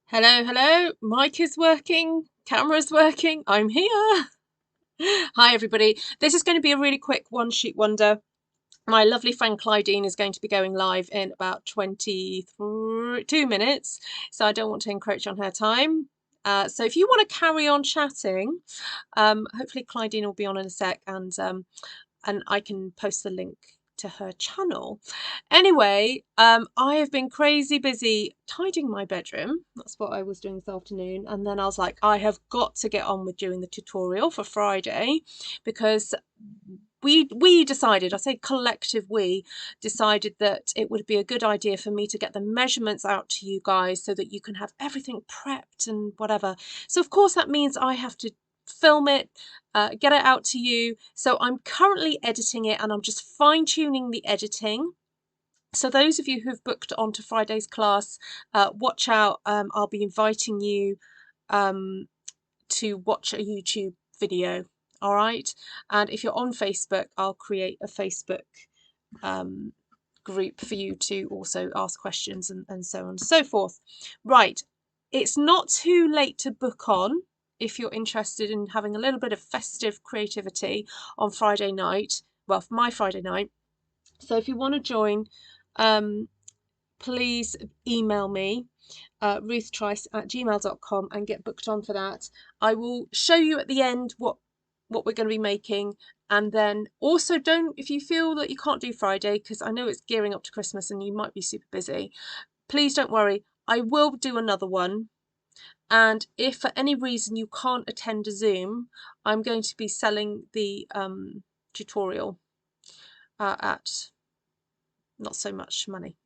Hello, hello. Mic is working, camera's working. I'm here. Hi, everybody. This is going to be a really quick one sheet wonder. My lovely friend Clydine is going to be going live in about 22 minutes, so I don't want to encroach on her time. So if you want to carry on chatting, hopefully Clydine will be on in a sec, and I can post the link to her channel. Anyway, I have been crazy busy tidying my bedroom. That's what I was doing this afternoon. And then I was like, I have got to get on with doing the tutorial for Friday, because we decided, I say collective we, decided that it would be a good idea for me to get the measurements out to you guys so that you can have everything prepped and whatever. So of course that means I have to film it, get it out to you. So I'm currently editing it, and I'm just fine-tuning the editing. So those of you who've booked onto Friday's class, watch out. I'll be inviting you to watch a YouTube video. All right. And if you're on Facebook, I'll create a Facebook group for you to also ask questions and so on and so forth. Right. It's not too late to book on if you're interested in having a little bit of festive creativity on Friday night. Well, for my Friday night. So if you want to join, please email me, ruthtrice@gmail.com, and get booked on for that. I will show you at the end what we're going to be making. And then also, don't, if you feel that you can't do Friday, because I know it's gearing up to Christmas and you might be super busy, please don't worry. I will do another one. And if for any reason you can't attend a Zoom, I'm going to be selling the tutorial at not so much money,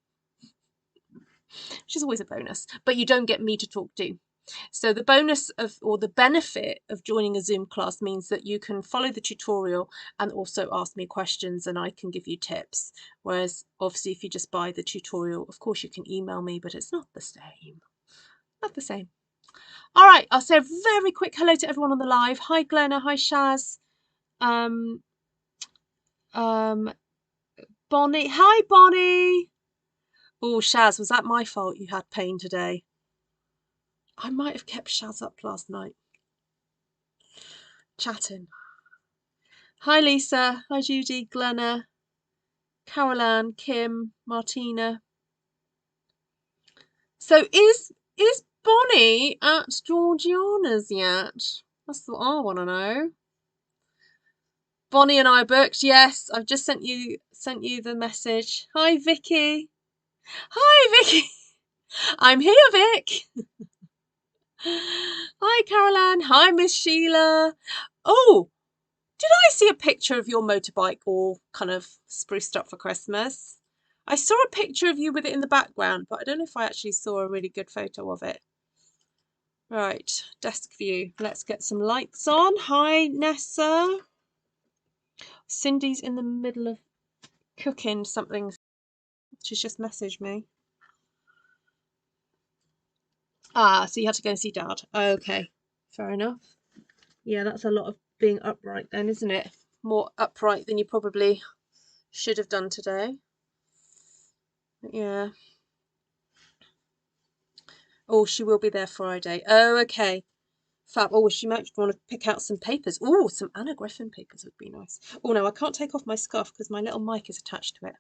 which is always a bonus, but you don't get me to talk to. So the bonus of, or the benefit of joining a Zoom class means that you can follow the tutorial and also ask me questions, and I can give you tips. Whereas obviously if you just buy the tutorial, of course you can email me, but it's not the same. Not the same. All right, I'll say a very quick hello to everyone on the live. Hi Glenna, hi Shaz. Um, Bonnie, hi Bonnie. Oh, Shaz, was that my fault you had pain today? I might have kept Shaz up last night chatting. Hi Lisa, hi Judy, Glenna, Caroline, Kim, Martina. So is Bonnie at Georgiana's yet? That's what I want to know. Bonnie and I booked. Yes, I've just sent you the message. Hi Vicky. Hi Vicky. I'm here, Vic. Hi Caroline. Hi Miss Sheila. Oh, did I see a picture of your motorbike all kind of spruced up for Christmas? I saw a picture of you with it in the background, but I don't know if I actually saw a really good photo of it. Right, desk view. Let's get some lights on. Hi, Nessa. Cindy's in the middle of cooking something. She's just messaged me. Ah, so you had to go and see Dad. Okay, fair enough. Yeah, that's a lot of being upright then, isn't it? More upright than you probably should have done today. Yeah. Oh, she will be there Friday. Oh, okay. Fab. Oh, she might want to pick out some papers. Oh, some Anna Griffin papers would be nice. Oh, no, I can't take off my scarf because my little mic is attached to it.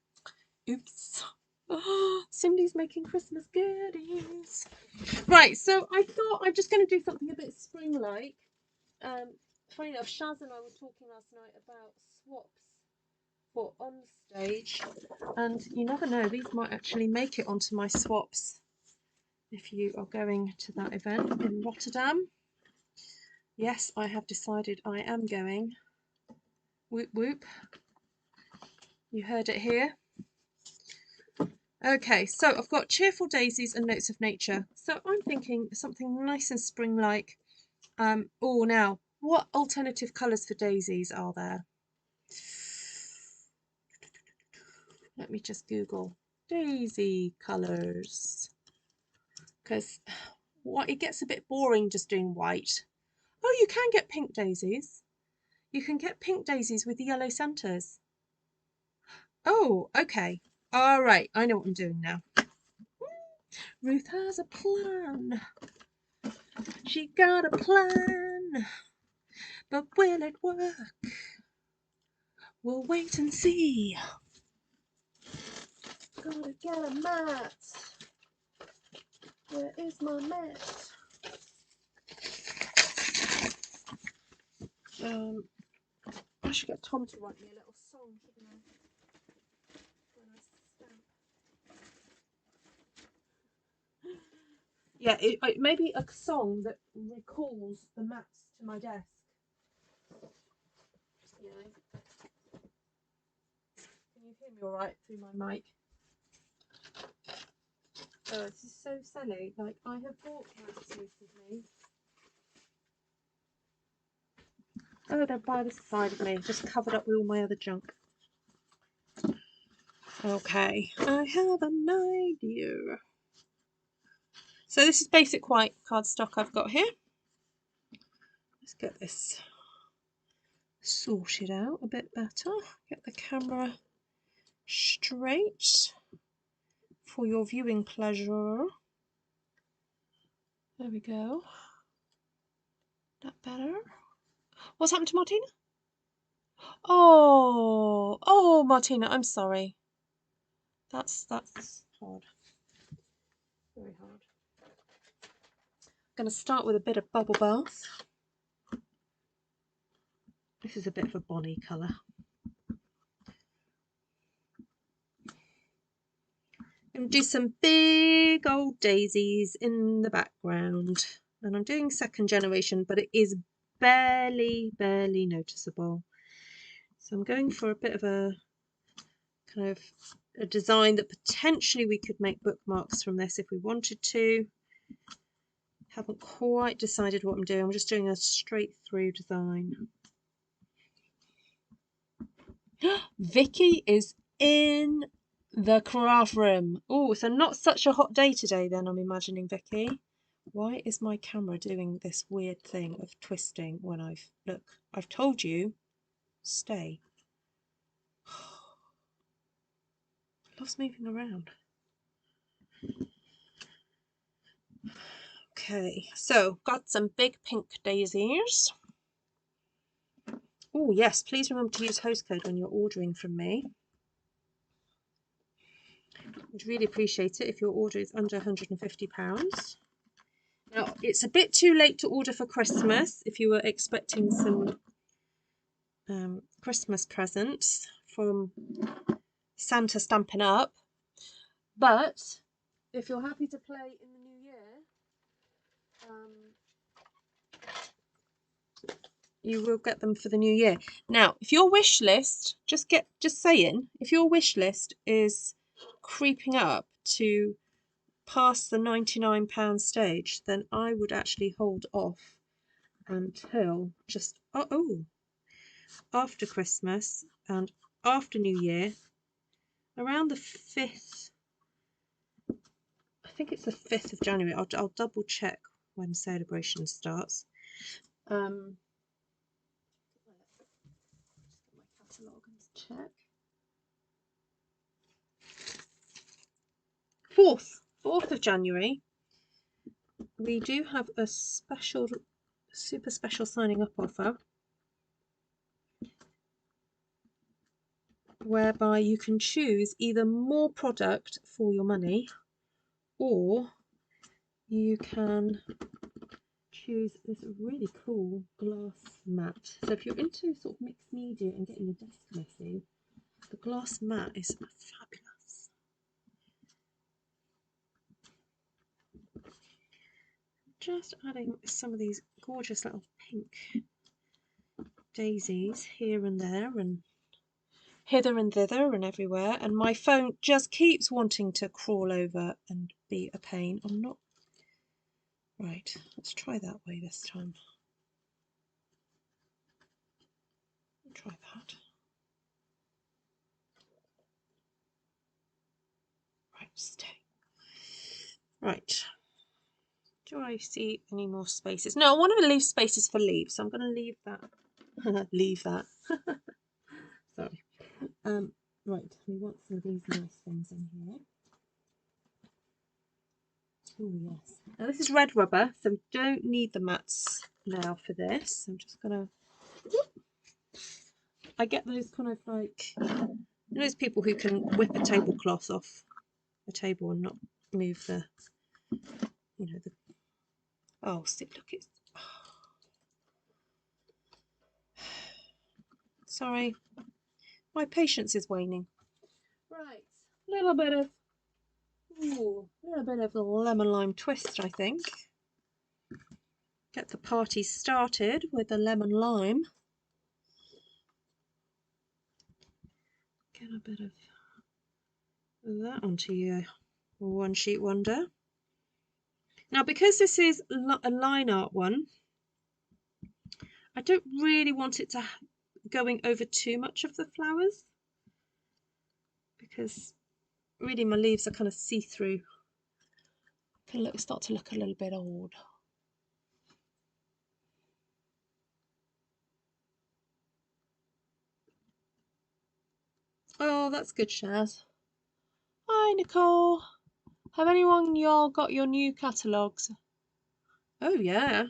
Oops. Oh, Cindy's making Christmas goodies. Right, so I thought I'm just going to do something a bit spring-like. Funny enough, Shaz and I were talking last night about swaps for on stage, and you never know, these might actually make it onto my swaps if you are going to that event in Rotterdam. Yes, I have decided I am going. Whoop whoop. You heard it here. Okay, so I've got Cheerful Daisies and Notes of Nature. So I'm thinking something nice and spring-like. Oh, now, what alternative colours for daisies are there? Let me just Google daisy colours, because it gets a bit boring just doing white. Oh, you can get pink daisies. You can get pink daisies with yellow centres. Oh, okay. All right, I know what I'm doing now. Ruth has a plan. She got a plan. But will it work? We'll wait and see. Gotta get a mat. Where is my mat? I should get Tom to write me a little song, shouldn't I? When I stamp. Yeah, maybe a song that recalls the mats to my desk. Yeah. Can you hear me all right through my mic? Oh, this is so silly. Like, I have bought mats recently. Oh, they're by the side of me, just covered up with all my other junk. Okay, I have an idea. So this is basic white cardstock I've got here. Let's get this sorted out a bit better. Get the camera straight for your viewing pleasure. There we go. That better? What's happened to Martina? Oh, Martina, I'm sorry. That's hard. Very hard. I'm going to start with a bit of bubble bath. This is a bit of a bonny colour. And do some big old daisies in the background. And I'm doing second generation, but it is barely noticeable. So I'm going for a bit of a kind of a design that potentially we could make bookmarks from this if we wanted to. Haven't quite decided what I'm doing. I'm just doing a straight through design. Vicky is in the craft room. Oh, so not such a hot day today then, I'm imagining, Vicky. Why is my camera doing this weird thing of twisting when I've told you, stay. It loves moving around. Okay, so got some big pink daisies. Oh yes, please remember to use host code when you're ordering from me. I'd really appreciate it if your order is under £150. Now, it's a bit too late to order for Christmas if you were expecting some Christmas presents from Santa Stampin' Up. But if you're happy to play in the new year, you will get them for the new year. Now, if your wish list, just saying, if your wish list is creeping up to past the £99 stage, then I would actually hold off until just after Christmas and after New Year, around the 5th. I think it's the 5th of January. I'll double check when celebration starts. Get my catalogue and check. 4th of January. We do have a super special signing up offer whereby you can choose either more product for your money, or you can choose this really cool glass mat. So if you're into sort of mixed media and getting your desk messy, the glass mat is fabulous. Just adding some of these gorgeous little pink daisies here and there and hither and thither and everywhere, and my phone just keeps wanting to crawl over and be a pain. I'm not right. Let's try that way this time. Try that. Right, stay. Right. Do I see any more spaces? No, I want to leave spaces for leaves, so I'm going to leave that. Leave that. Sorry. Right, we want some of these nice things in here. Oh yes. Now this is red rubber, so we don't need the mats now for this. I'm just gonna. I get those kind of like, you know, those people who can whip a tablecloth off a table and not move the, you know, the. Oh, see, look, it's. Sorry, my patience is waning. Right, a little bit of lemon lime twist, I think. Get the party started with the lemon lime. Get a bit of that onto your one sheet wonder. Now, because this is a line art one, I don't really want it to going over too much of the flowers, because really my leaves are kind of see-through. Can look, start to look a little bit old. Oh, that's good, Shaz. Hi, Nicole. Have anyone y'all got your new catalogues? Oh yeah,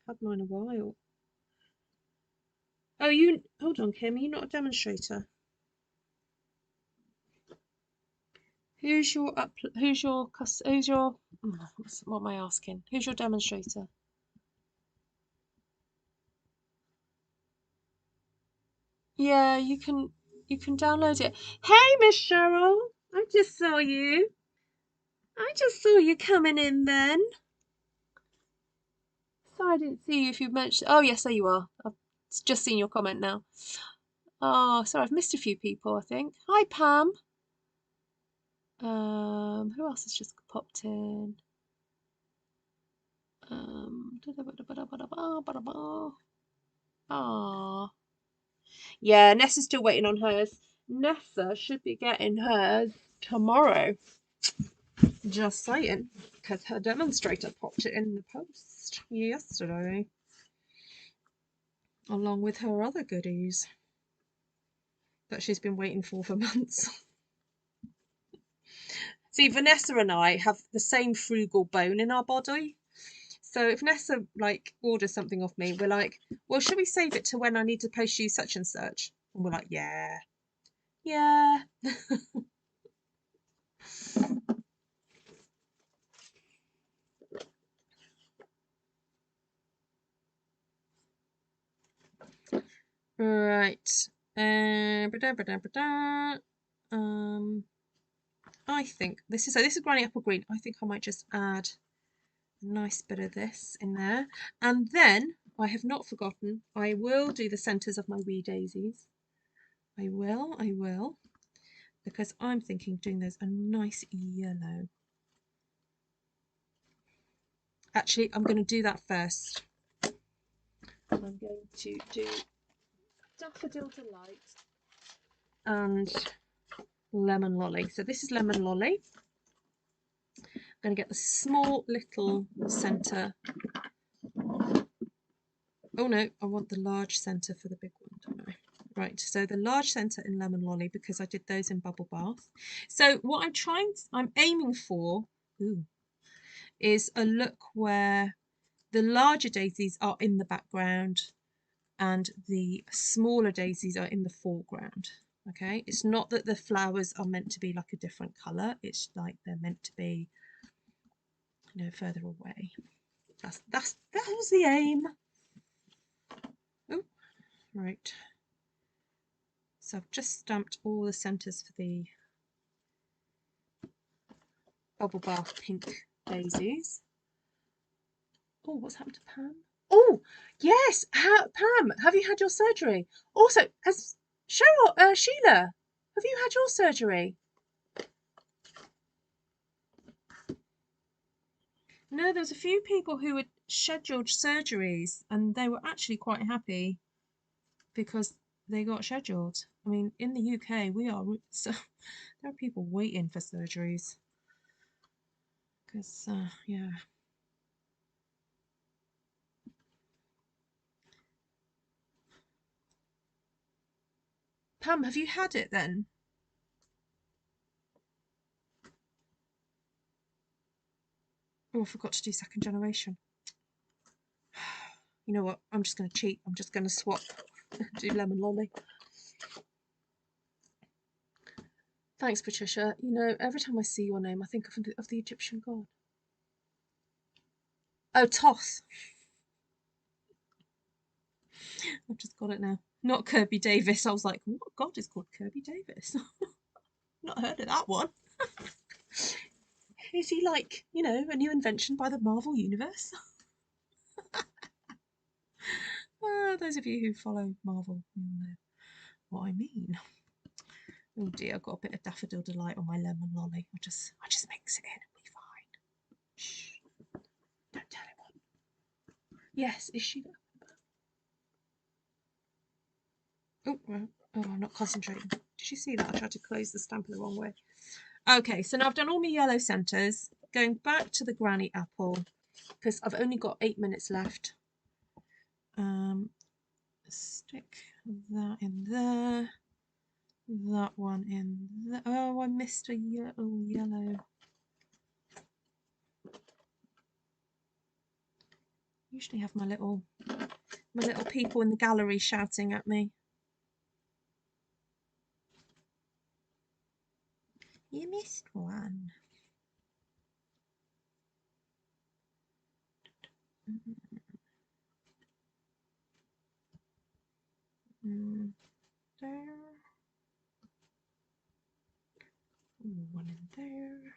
had mine a while. Oh, you hold on, Kim. Are you not a demonstrator? Who's your what am I asking? Who's your demonstrator? Yeah, you can download it. Hey, Miss Cheryl, I just saw you. I just saw you coming in then. Sorry, I didn't see you if you mentioned. Oh, yes, there you are. I've just seen your comment now. Oh, sorry, I've missed a few people, I think. Hi, Pam. Who else has just popped in? Ah, yeah, Nessa's still waiting on hers. Nessa should be getting hers tomorrow. Just saying, because her demonstrator popped it in the post yesterday, along with her other goodies that she's been waiting for months. See, Vanessa and I have the same frugal bone in our body. So if Nessa like orders something off me, we're like, well, should we save it to when I need to post you such and such? And we're like, yeah. Yeah. Right. I think this is Granny Apple Green. I think I might just add a nice bit of this in there. And then I have not forgotten, I will do the centres of my wee daisies. I will. Because I'm thinking of doing those a nice yellow. Actually, I'm going to do that first. I'm going to do Daffodil Delight and Lemon Lolly. So this is Lemon Lolly. I'm going to get the small little centre. Oh no, I want the large centre for the big one, don't I? Right, so the large centre in Lemon Lolly, because I did those in Bubble Bath. So what I'm aiming for is a look where the larger daisies are in the background and the smaller daisies are in the foreground. Okay, it's not that the flowers are meant to be like a different colour, it's like they're meant to be, you know, further away. That was the aim. Oh, right. So I've just stamped all the centres for the Bubble Bath pink daisies. Oh, what's happened to Pam? Oh, yes, Pam, have you had your surgery? Also, has Cheryl, Sheila, have you had your surgery? No, there's a few people who had scheduled surgeries and they were actually quite happy because they got scheduled. I mean, in the UK, so there are people waiting for surgeries because, yeah. Pam, have you had it then? Oh, I forgot to do second generation. You know what? I'm just going to cheat. I'm just going to swap. Do lemon lolly. Thanks, Patricia. You know, every time I see your name, I think of the Egyptian god. Oh, Toth. I've just got it now. Not Kirby Davis. I was like, what god is called Kirby Davis? Not heard of that one. Is he like, you know, a new invention by the Marvel Universe? Those of you who follow Marvel, you'll know what I mean. Oh dear, I've got a bit of Daffodil Delight on my lemon lolly. I just mix it in and be fine. Shh. Don't tell anyone. Yes, is she? Oh, I'm not concentrating. Did you see that? I tried to close the stamp the wrong way. Okay, so now I've done all my yellow centres. Going back to the granny apple because I've only got 8 minutes left. Stick that in there. That one in there. Oh, I missed a yellow. Usually have my little people in the gallery shouting at me. You missed one. There. One in there.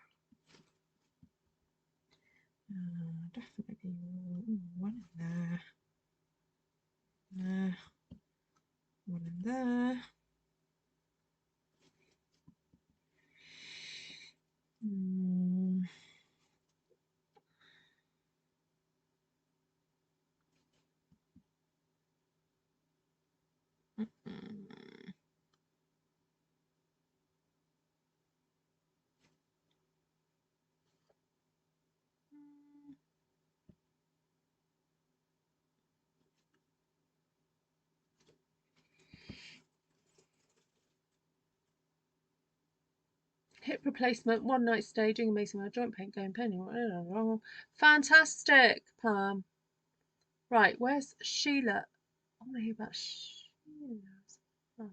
Definitely one in there. One in there. Hip replacement, one night staging, amazing joint paint going penny. Fantastic, Pam. Right, where's Sheila? I want to hear about Sheila. Oh,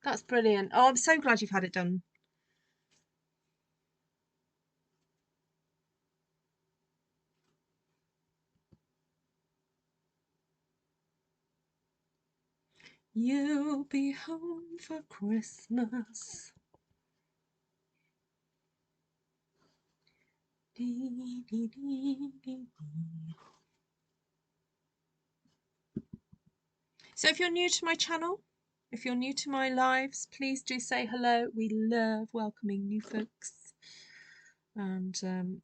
that's brilliant. Oh, I'm so glad you've had it done. You'll be home for Christmas. Dee, dee, dee, dee, dee. So if you're new to my channel, if you're new to my lives, please do say hello. We love welcoming new folks. And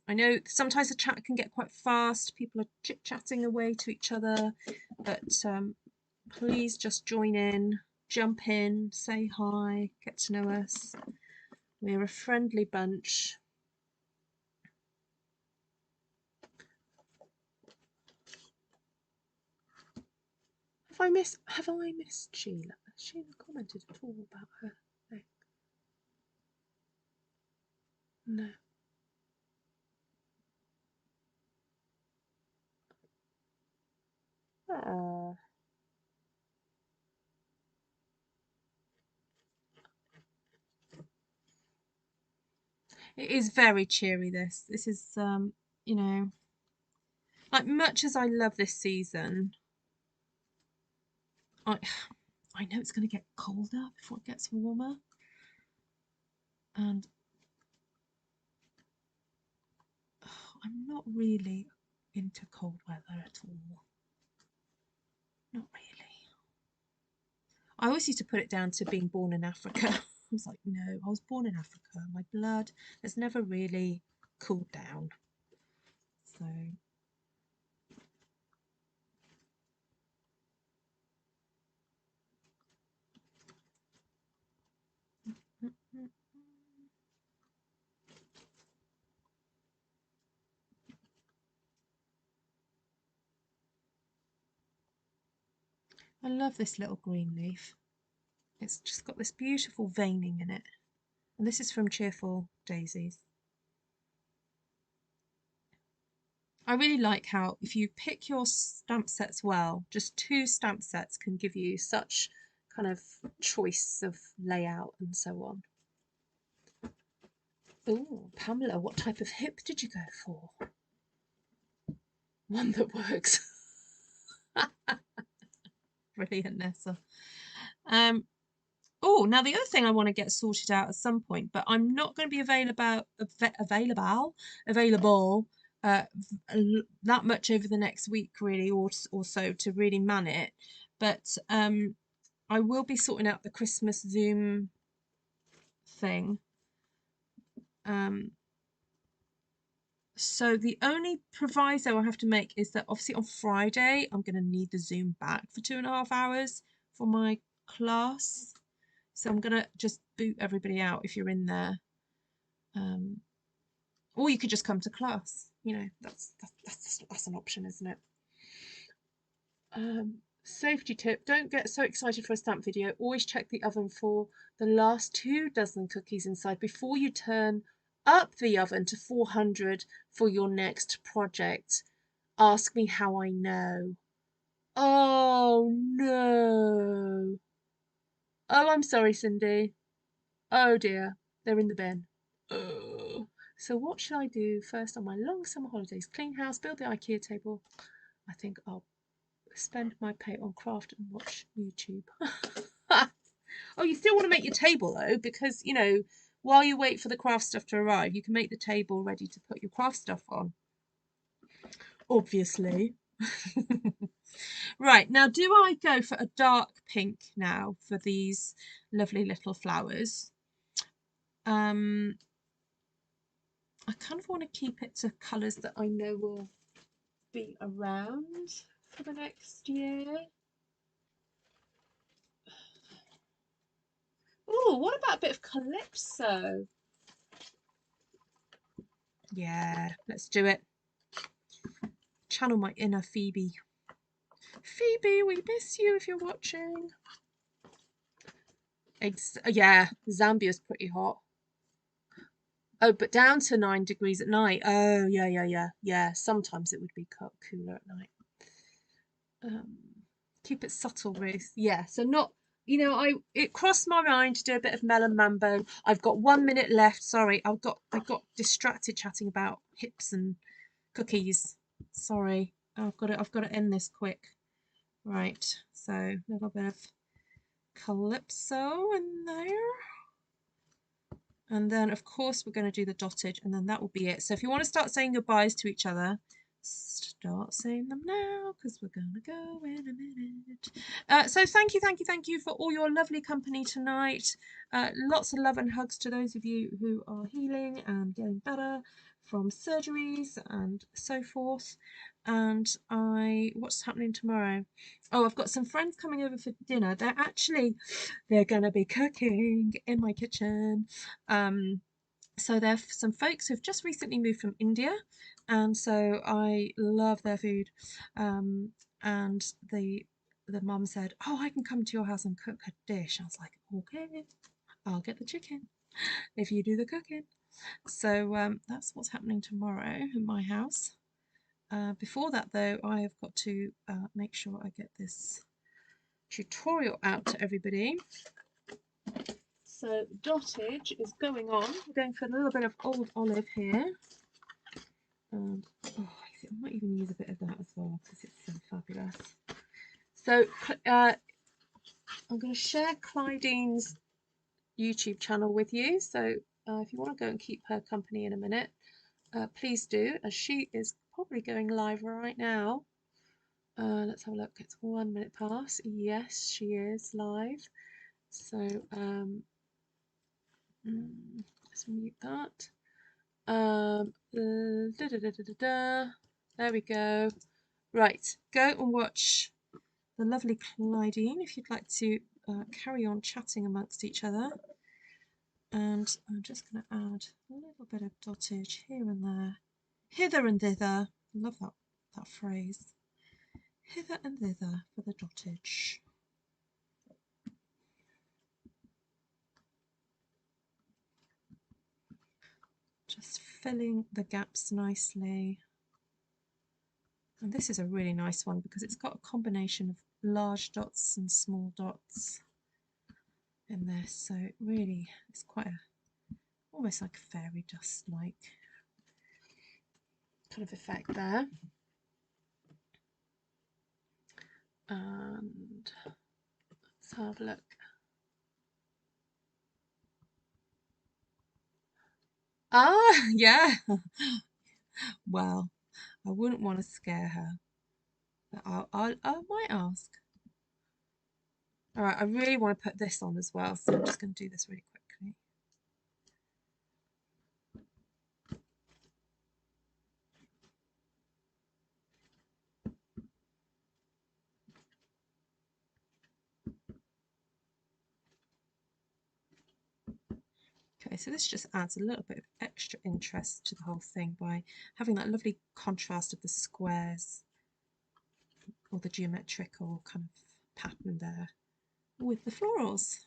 I know sometimes the chat can get quite fast. People are chit-chatting away to each other. But please just join in, jump in, say hi, get to know us. We're a friendly bunch. Have I missed Sheila? Has Sheila commented at all about her thing? No. Oh. It is very cheery, this. This is you know, like much as I love this season, I know it's going to get colder before it gets warmer. And I'm not really into cold weather at all. Not really. I always used to put it down to being born in Africa. I was like, no, I was born in Africa. My blood has never really cooled down. So I love this little green leaf. It's just got this beautiful veining in it. And this is from Cheerful Daisies. I really like how if you pick your stamp sets well, just 2 stamp sets can give you such kind of choice of layout and so on. Oh, Pamela, what type of hip did you go for? One that works. Brilliant, Nessa. Oh, now the other thing I want to get sorted out at some point, but I'm not going to be available that much over the next week, really, or so to really man it. But I will be sorting out the Christmas Zoom thing. So the only proviso I have to make is that obviously on Friday I'm going to need the Zoom back for 2.5 hours for my class. So I'm going to just boot everybody out if you're in there. Or you could just come to class. You know, that's an option, isn't it? Safety tip, don't get so excited for a stamp video. Always check the oven for the last 2 dozen cookies inside before you turn up the oven to 400 for your next project. Ask me how I know. Oh no. Oh, I'm sorry, Cindy. Oh dear, they're in the bin. Oh. So what should I do first on my long summer holidays? Clean house, build the IKEA table. I think I'll spend my pay on craft and watch YouTube. Oh, you still want to make your table though, because you know, while you wait for the craft stuff to arrive, you can make the table ready to put your craft stuff on. Obviously. Right, now do I go for a dark pink now for these lovely little flowers? I kind of want to keep it to colours that I know will be around for the next year. Oh, what about a bit of Calypso? Yeah, let's do it. Channel my inner Phoebe. Phoebe, we miss you if you're watching. Yeah, Zambia's pretty hot. Oh, but down to 9 degrees at night. Oh, yeah. Sometimes it would be cooler at night. Keep it subtle, Ruth. Yeah, so not, you know, it crossed my mind to do a bit of melon mambo. I've got 1 minute left. Sorry, I got distracted chatting about hips and cookies. Sorry, I've got to end this quick. Right, so a little bit of Calypso in there. And then, of course, we're going to do the dottage, and then that will be it. So if you want to start saying goodbyes to each other, start saying them now, because we're going to go in a minute. So thank you for all your lovely company tonight. Lots of love and hugs to those of you who are healing and getting better from surgeries and so forth. And what's happening tomorrow? Oh, I've got some friends coming over for dinner. They're going to be cooking in my kitchen. So there are some folks who've just recently moved from India, and so I love their food. And the mum said, "Oh, I can come to your house and cook a dish." I was like, "Okay, I'll get the chicken if you do the cooking." So that's what's happening tomorrow in my house. Before that, though, I have got to make sure I get this tutorial out to everybody. So dottage is going on. We're going for a little bit of old olive here. And I might even use a bit of that as well because it's so fabulous. So I'm going to share Clydene's YouTube channel with you. So if you want to go and keep her company in a minute, please do, as she is probably going live right now. Let's have a look. It's 1 minute past. Yes, she is live. So let's mute that. There we go. Right, go and watch the lovely Clydene if you'd like to carry on chatting amongst each other. And I'm just going to add a little bit of dottage here and there, hither and thither. I love that phrase. Hither and thither for the dottage. Just filling the gaps nicely. And this is a really nice one because it's got a combination of large dots and small dots in this, so it really is quite almost like a fairy dust like kind of effect there. And let's have a look. Ah, yeah. Well, I wouldn't want to scare her, but I might ask. All right, I really want to put this on as well, so I'm just going to do this really quickly. Okay, so this just adds a little bit of extra interest to the whole thing by having that lovely contrast of the squares or the geometrical kind of pattern there with the florals,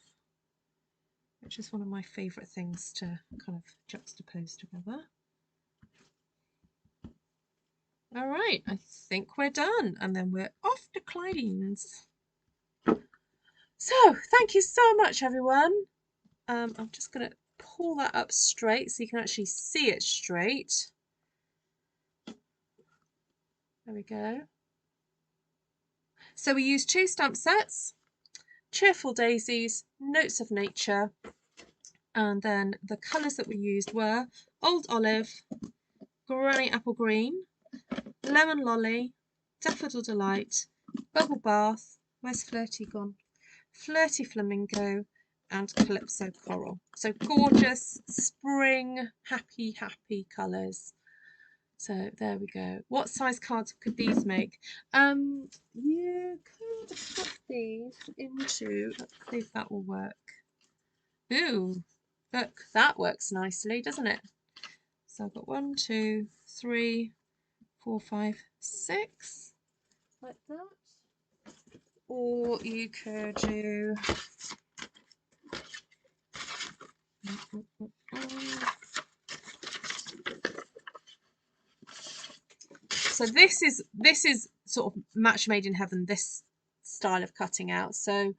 which is one of my favourite things to kind of juxtapose together. All right, I think we're done, and then we're off to Clydene's. So thank you so much, everyone. I'm just going to pull that up straight so you can actually see it straight. There we go. So we used 2 stamp sets, Cheerful Daisies, Notes of Nature, and then the colours that we used were Old Olive, Granny Apple Green, Lemon Lolly, Daffodil Delight, Bubble Bath, where's Flirty gone? Flirty Flamingo, and Calypso Coral. So gorgeous spring happy colours. So there we go. What size cards could these make? You could put these into, let's see if that will work. Ooh, look, that works nicely, doesn't it? So I've got 1, 2, 3, 4, 5, 6, like that. Or you could do so this is sort of match made in heaven, this style of cutting out. So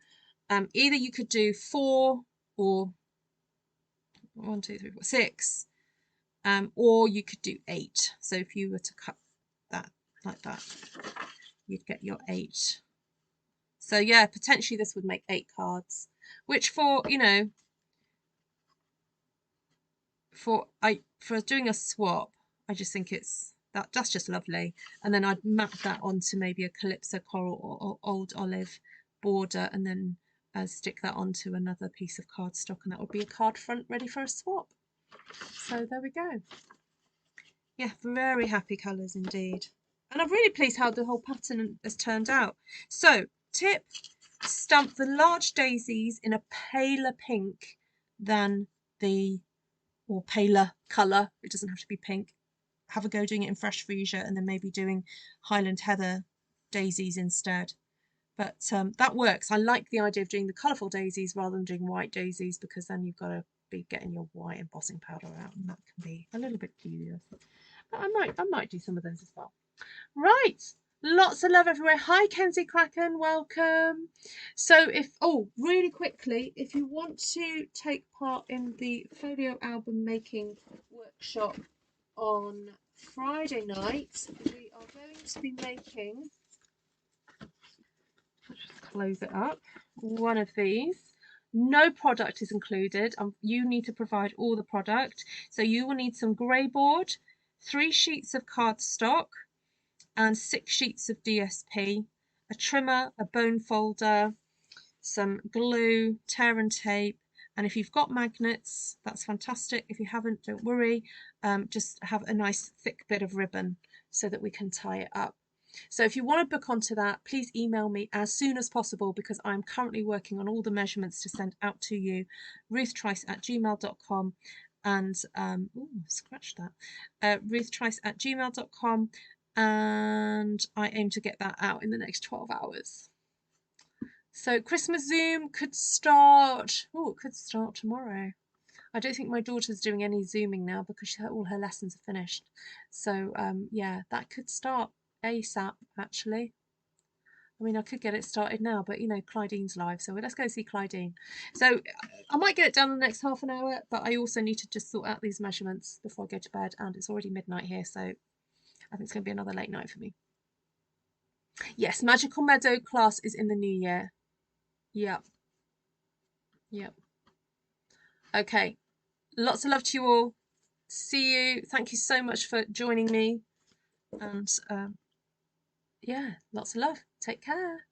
either you could do 4 or 1, 2, 3, 4, 6, or you could do 8. So if you were to cut that like that, you'd get your 8. So yeah, potentially this would make 8 cards, which for, you know, for doing a swap, I just think that's just lovely. And then I'd map that onto maybe a Calypso Coral or Old Olive border, and then stick that onto another piece of cardstock, and that would be a card front ready for a swap. So there we go. Yeah, very happy colours indeed. And I'm really pleased how the whole pattern has turned out. So tip, stamp the large daisies in a paler pink than or paler colour. It doesn't have to be pink. Have a go doing it in fresh fuchsia, and then maybe doing Highland Heather daisies instead. But that works. I like the idea of doing the colourful daisies rather than doing white daisies, because then you've got to be getting your white embossing powder out, and that can be a little bit tedious. But I might do some of those as well. Right, lots of love everywhere. Hi Kenzie Kraken, welcome. So really quickly, if you want to take part in the folio album making workshop on Friday night, we are going to be making, let's just close it up, one of these. No product is included. You need to provide all the product. So you will need some grey board, 3 sheets of cardstock, and 6 sheets of DSP, a trimmer, a bone folder, some glue, tear and tape, and if you've got magnets, that's fantastic. If you haven't, don't worry. Just have a nice thick bit of ribbon so that we can tie it up. So if you want to book onto that, please email me as soon as possible, because I'm currently working on all the measurements to send out to you. ruthtrice@gmail.com, and scratch that. ruthtrice@gmail.com, and I aim to get that out in the next 12 hours. So Christmas Zoom could start, it could start tomorrow. I don't think my daughter's doing any Zooming now because all her lessons are finished. So yeah, that could start ASAP, actually. I mean, I could get it started now, but you know, Clydene's live, so let's go see Clydene. So I might get it done in the next half an hour, but I also need to just sort out these measurements before I go to bed, and it's already midnight here, so I think it's going to be another late night for me. Yes, Magical Meadow class is in the new year. Yep. Yep. Okay. Lots of love to you all. See you. Thank you so much for joining me. And yeah, lots of love. Take care.